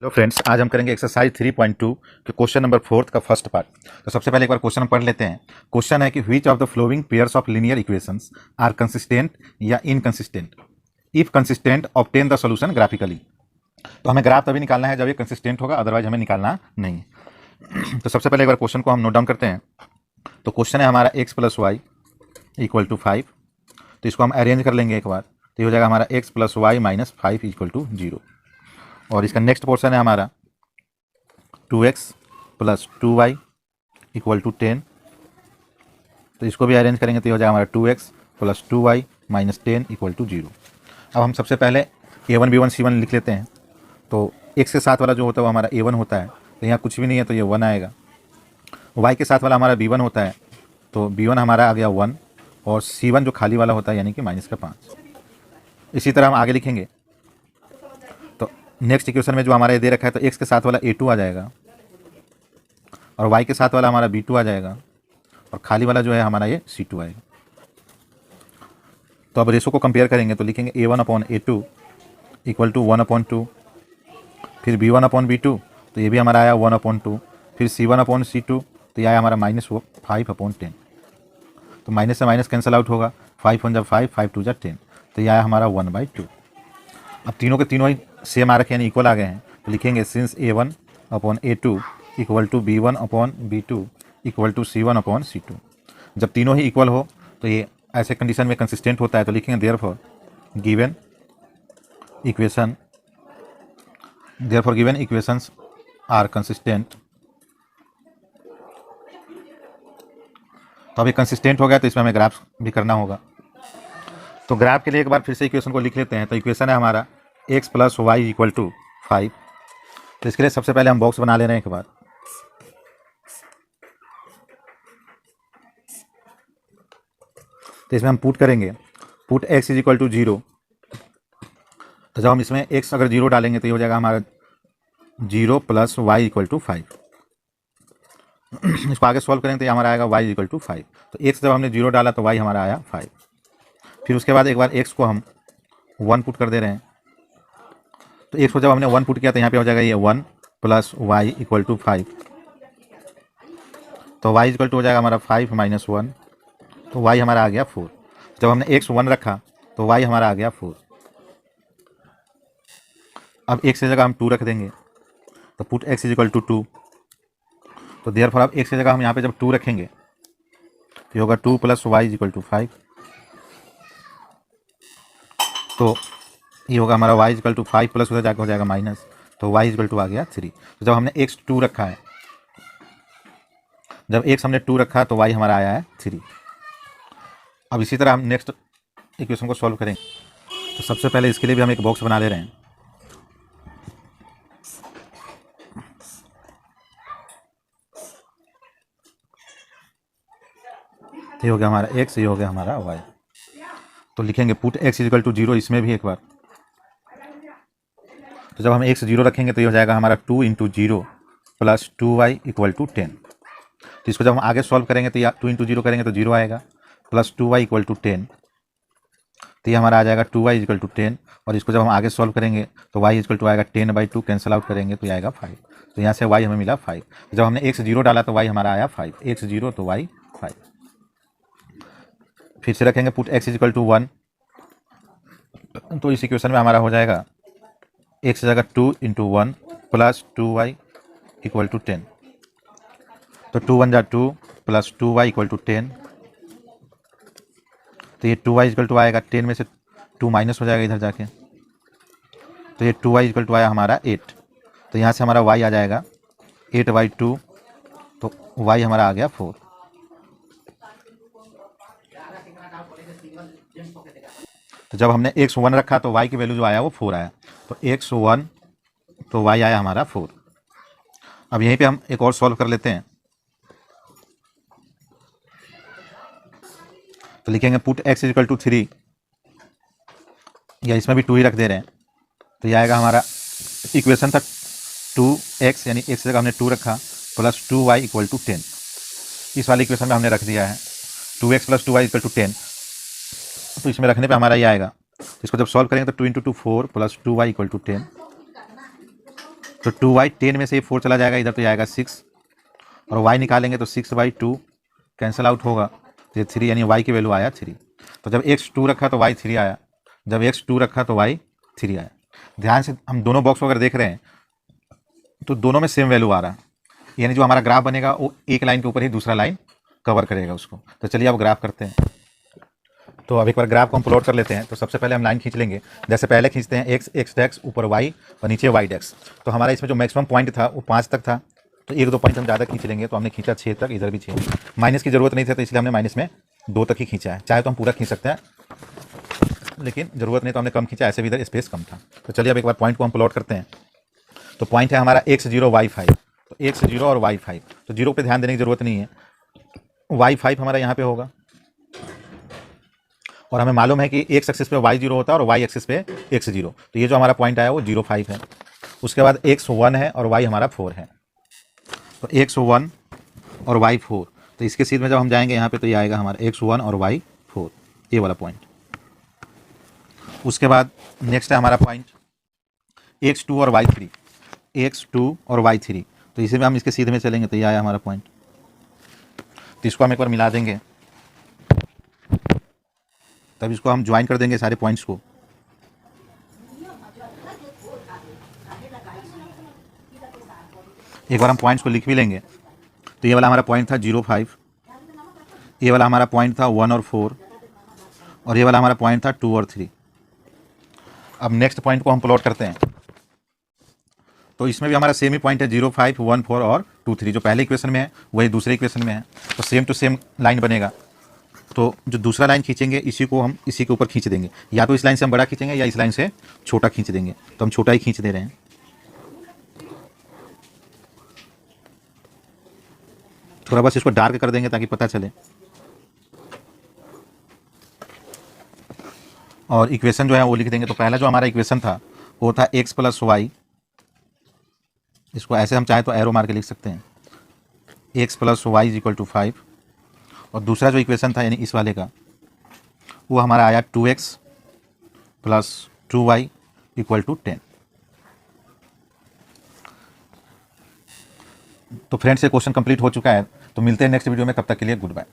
Hello friends, आज हम करेंगे एक्सरसाइज 3.2 के क्वेश्चन नंबर 4 का फर्स्ट पार्ट। तो सबसे पहले एक बार क्वेश्चन हम पढ़ लेते हैं। क्वेश्चन है कि which of the following pairs of linear equations are consistent या inconsistent, if consistent obtain the solution graphically. तो हमें ग्राफ तभी निकालना है जब ये कंसिस्टेंट होगा, अदरवाइज हमें निकालना नहीं। तो सबसे पहले एक बार क्वेश्चन को हम नोट डाउन करते हैं। तो क्वेश्चन है हमारा x plus y equal to 5। तो इसको हम अरेंज कर लेंगे एक बार, तो ये हो जाएगा हमारा x plus y minus 5 equal to 0। और इसका नेक्स्ट पोर्शन है हमारा 2x plus 2y equal to 10। तो इसको भी अरेंज करेंगे तो ये हो जाएगा हमारा 2x plus 2y minus 10 equal to 0। अब हम सबसे पहले a1 b1 c1 लिख लेते हैं। तो x के साथ वाला जो होता है वो हमारा a1 होता है, तो यहाँ कुछ भी नहीं है तो ये 1 आएगा। y के साथ वाला हमारा b1 होता है, तो b1 हमारा आ गया 1, और c1 जो खाली वाला होता है यानी कि माइनस का 5। इसी तरह हम आगे लिखेंगे। तो नेक्स्ट इक्वेशन में जो हमारा ये दे रखा है, तो x के साथ वाला a2 आ जाएगा, और y के साथ वाला हमारा b2 आ जाएगा, और खाली वाला जो है हमारा ये c2 आएगा। तो अब रेशो को कंपेयर करेंगे तो लिखेंगे a1 upon a2 equal to 1 upon 2, फिर b1 अपॉन b2, तो ये भी हमारा आया 1 अपॉन 2, फिर c1 अपॉन c2, तो ये आया हमारा माइनस 5 अपॉन 10। तो माइनस से माइनस कैंसिल आउट होगा, 5 1 जब 5, 5 2 जब 10, तो ये आया हमारा 1/2। अब तीनों के तीनों ही सेम आ रखे यानी इक्वल आ गए हैं, तो लिखेंगे since a1 upon a2 equal to b1 upon b2 equal to c1 upon c2। जब तीनों ही इक्वल हो तो ये ऐसे कंडीशन में कंसिस्टेंट होता है, तो लिखेंगे therefore given equations are consistent. तो अभी कंसिस्टेंट हो गया, तो इसमें हमें ग्राफ भी करना होगा। तो ग्राफ के लिए एक बार फिर से इक्वेशन को लिख लेते हैं। तो इक्वेशन है हमारा x plus y equal to 5। तो इसके लिए सबसे पहले हम बॉक्स बना ले रहे हैं एक बार। तो इसमें हम पुट करेंगे, put x is equal to 0। तो जब हम इसमें x अगर 0 डालेंगे तो ये हो जाएगा हमारा 0 प्लस वाई इक्वल टू 5। इसको आगे सॉल्व करेंगे तो ये हमारा आएगा y इक्वल टू 5। तो x जब हमने 0 डाला तो y हमारा आया 5। फिर उसके बाद एक बार x को हम 1 पुट कर दे रहे हैं। तो x को जब हमने 1 पुट किया तो यहाँ पे हो जाएगा ये 1 प्लस वाई इक्वल टू 5। तो y इक्वल टू हो जाएगा हमारा 5 माइनस 1, तो y हमारा आ गया 4। जब हमने x 1 रखा तो y हमारा आ गया 4। अब x की जगह हम 2 रख देंगे, तो put x is equal to 2। तो देयरफॉर अब x की जगह हम यहाँ पे जब 2 रखेंगे तो ये होगा 2 plus y is equal to 5। तो ये होगा हमारा y इक्वल टू 5 प्लस उधर जाकर हो जाएगा माइनस, तो y इक्वल टू आ गया 3। तो जब हमने x 2 रखा है, जब x हमने 2 रखा तो y हमारा आया है 3। अब इसी तरह हम नेक्स्ट इक्वेशन को सॉल्व करेंगे। तो सबसे पहले इसके लिए भी हम एक बॉक्स बना ले रहे हैं। ये हो गया हमारा x, ये हो गया हमारा y। तो लिखेंगे पुट x इक्वल टू 0 इसमें भी एक बार। तो जब हम x 0 रखेंगे तो ये हो जाएगा हमारा 2 into 0 plus 2y equal to 10। तो इसको जब हम आगे सॉल्व करेंगे तो 2 इंटू 0 करेंगे तो 0 आएगा, प्लस 2y इक्वल टू 10। तो ये हमारा आ जाएगा 2y इक्वल टू 10। और इसको जब हम आगे सॉल्व करेंगे तो y इक्वल टू आएगा 10/2, कैंसिल आउट करेंगे तो ये आएगा 5। तो यहाँ से y हमें मिला 5। जब हमने x 0 डाला तो y हमारा आया 5, x 0 तो y 5। फिर से रखेंगे पुट x इक्वल टू 1। तो इस इक्वेशन में हमारा हो जाएगा x जगह 2 into 1 plus 2y equal to 10। तो 2 1 जा 2 प्लस 2y इक्वल टू 10। तो ये 2y इक्वल टू आएगा 10 में से 2 माइनस हो जाएगा इधर जाके, तो ये 2y इक्वल टू आया हमारा 8। तो यहाँ से हमारा y आ जाएगा 8/2, तो y हमारा आ गया 4। तो जब हमने x 1 रखा तो y की वैल्यू जो आया वो 4 आया, तो x 1 तो y आया हमारा 4। अब यहीं पे हम एक और सॉल्व कर लेते हैं। तो लिखेंगे पुट x इक्वल टू 3, या इसमें भी 2 ही रख दे रहे हैं। तो ये आएगा हमारा इक्वेशन था 2x, यानी x जगह हमने 2 रखा, प्लस 2y इक्वल टू 10। इस वाले इक्वेशन में हमने रख दिया है 2x plus 2y equal to 10। तो इसमें रखने पे हमारा ये आएगा। इसको जब सॉल्व करेंगे तो 2 into 2 4 plus 2y equal to 10। तो 2y 10 में से ये 4 चला जाएगा, इधर तो जाएगा 6, और y निकालेंगे तो 6/2 कैंसिल आउट होगा, तो ये 3 यानी y की वैल्यू आया 3। तो जब x 2 रखा तो y 3 आया, जब x 2 रखा तो y 3 आया। ध्यान से हम दोनों बॉक्स को अगर देख रहे हैं तो दोनों में सेम वैल्यू आ रहा है, यानी जो हमारा ग्राफ बनेगा वो एक लाइन के ऊपर ही दूसरा लाइन कवर करेगा उसको। तो चलिए अब ग्राफ करते हैं। तो अब एक बार ग्राफ को हम प्लॉट कर लेते हैं। तो सबसे पहले हम लाइन खींच लेंगे, जैसे पहले खींचते हैं x डैक्स ऊपर y और नीचे y डैक्स। तो हमारा इसमें जो मैक्सिमम पॉइंट था वो 5 तक था, तो 1-2 पॉइंट हम ज़्यादा खींच लेंगे। तो हमने खींचा 6 तक, इधर भी 6। माइनस की जरूरत नहीं थी तो इसलिए हमने माइनस में 2 तक ही खींचा है। चाहे तो हम पूरा खींच सकते हैं, लेकिन जरूरत नहीं तो हमने कम खींचा, ऐसे भी इधर स्पेस कम था। तो चलिए अब एक बार पॉइंट को हम प्लॉट करते हैं। तो पॉइंट है हमारा x0 y5, तो x0 और y5। तो 0 पे ध्यान देने की जरूरत नहीं है, y5 हमारा यहाँ पे होगा, और हमें मालूम है कि x एक्सिस पे y0 होता है और y एक्सिस पे x0। तो ये जो हमारा पॉइंट आया वो 0,5 है। उसके बाद x1 है और y हमारा 4 है, तो x1 और y 4। तो इसके सीध में जब हम जाएंगे यहाँ पे तो ये आएगा हमारा x1 और y 4, ये वाला पॉइंट। उसके बाद नेक्स्ट है हमारा पॉइंट x2 और y3, x2 और y3। तो इसी में हम इसके सीधे में चलेंगे तो ये आया हमारा पॉइंट। तो इसको हम एक बार मिला देंगे, तब इसको हम ज्वाइन कर देंगे सारे पॉइंट्स को। एक बार हम पॉइंट्स को लिख भी लेंगे। तो ये वाला हमारा पॉइंट था 0,5, ये वाला हमारा पॉइंट था 1 और 4, और ये वाला हमारा पॉइंट था 2 और 3। अब नेक्स्ट पॉइंट को हम प्लॉट करते हैं। तो इसमें भी हमारा सेम ही पॉइंट है 0, 5, 1, 4 और 2, 3। जो पहले इक्वेशन में है वही दूसरे इक्वेशन में है, तो सेम टू सेम लाइन बनेगा। तो जो दूसरा लाइन खींचेंगे इसी को हम इसी के ऊपर खींच देंगे, या तो इस लाइन से हम बड़ा खींचेंगे या इस लाइन से छोटा खींच देंगे। तो हम छोटा ही खींच दे रहे हैं। थोड़ा बस इसको डार्क कर देंगे ताकि पता चले। और इक्वेशन जो है वो लिख देंगे। तो पहला जो हमारा इक्वेशन था वो था x + y, इसको ऐसे हम चाहे तो एरो मार के लिख सकते हैं, x + y = 5। और दूसरा जो इक्वेशन था यानी इस वाले का वो हमारा आया 2x + 2y = 10। तो फ्रेंड्स ये क्वेश्चन कंप्लीट हो चुका है। तो मिलते हैं नेक्स्ट वीडियो में, तब तक के लिए गुड बाय।